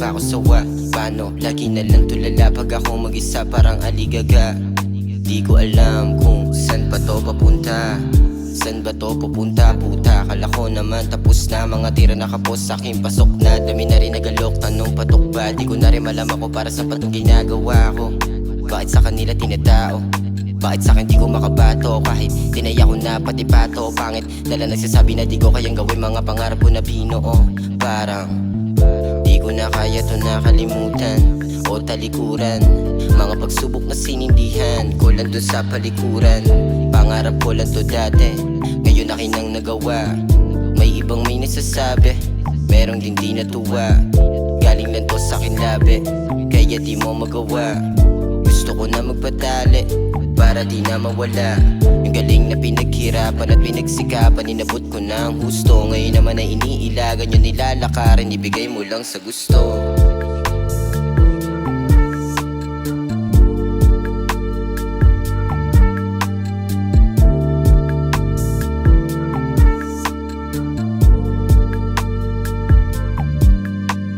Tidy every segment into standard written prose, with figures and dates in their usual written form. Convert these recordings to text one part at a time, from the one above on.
pa ako sawa. Paano? Lagi na lang tulala pag ako mag-isa parang aligaga. Di ko alam kung saan pa to papunta. San ba to pupunta? Puta, akala ko naman tapos na. Mga tira nakapos sa aking pasok na. Dami na rin nagalok, tanong patok ba? Di ko na rin malaman ko para sa patong ginagawa ko. Bakit sa kanila tinatao? Bakit sa akin di ko makabato? Kahit tinaya ko na pati pato pangit dala nagsasabi na di ko kayang gawin mga pangarap ko na binoo. Parang di ko na kaya to nakalimutan o talikuran. Mga pagsubok na sinindihan ko lang dun sa palikuran. Pangarap ko lang to dati, ngayon akin ang nagawa. May ibang may nasasabi, merong din di natuwa. Galing lang to sa akin labi, kaya di mo magawa. Gusto ko na magpatali para di na mawala yung galing na pinaghirapan at pinagsikapan. Inabot ko na ang husto, ngayon naman ay iniilagan yung nilalakarin. Ibigay mo lang sa gusto.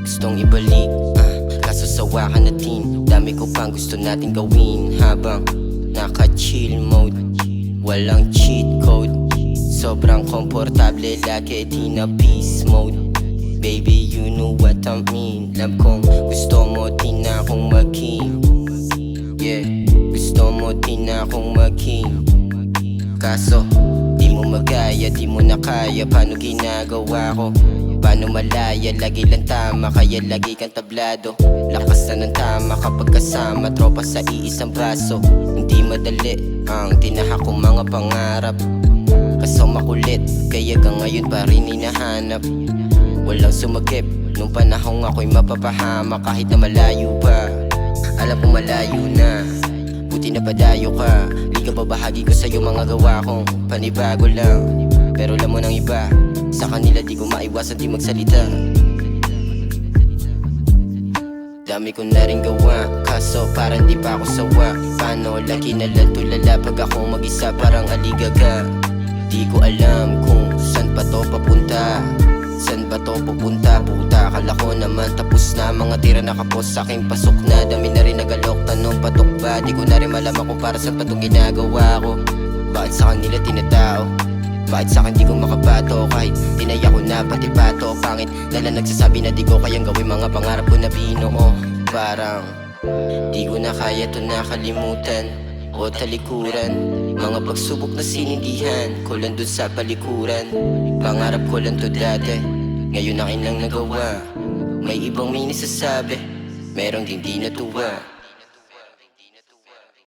Gustong ibalik, kaso sawa ka natin. Dami ko pang gusto natin gawin habang naka-chill mode, walang cheat code. Sobrang komportable, lagi di na peace mode. Baby, you know what I mean. Love kong gusto mo din akong maging. Yeah, gusto mo din akong maging. Kaso, di mo magaya, di mo na kaya. Paano ginagawa ko? Paano malaya? Lagi lang tama, kaya lagi kang tablado. Lakas na ng tama kapag kasama tropa sa iisang baso. Hindi madali ang tinahak kong mga pangarap. Kaso makulit, kaya ka ngayon pa rin hinahanap. Walang sumagip, nung panahong ako'y mapapahama. Kahit na malayo pa, alam ko malayo na. Buti na padayo ka, di ka babahagi ko sa'yo mga gawa kong panibago lang. Pero alam mo ng iba, sa kanila di ko maiwasan di magsalita. Dami ko na rin gawa, kaso parang di pa ako sawa. Paano? Lagi na lang tulala pag ako mag-isa parang aligaga. Di ko alam kung saan pa to papunta. San ba to pupunta? Puta, akala ko naman tapos na. Mga tira nakapos sa aking pasok na. Dami na rin nagalok, tanong patok ba? Di ko na rin malaman kung para saan pa tong ginagawa ko. Bakit sa kanila tinatao? Bakit sa akin di ko makabato? Kahit tinaya ko na pati pato pangit dala nagsasabi na di ko kayang gawin mga pangarap ko na binoo. Parang di ko na kaya to nakalimutan o talikuran. Mga pagsubok na sinindihan ko lang dun sa palikuran. Pangarap ko lang to dati, ngayon akin lang nagawa. May ibang may nasasabi, merong din di natuwa.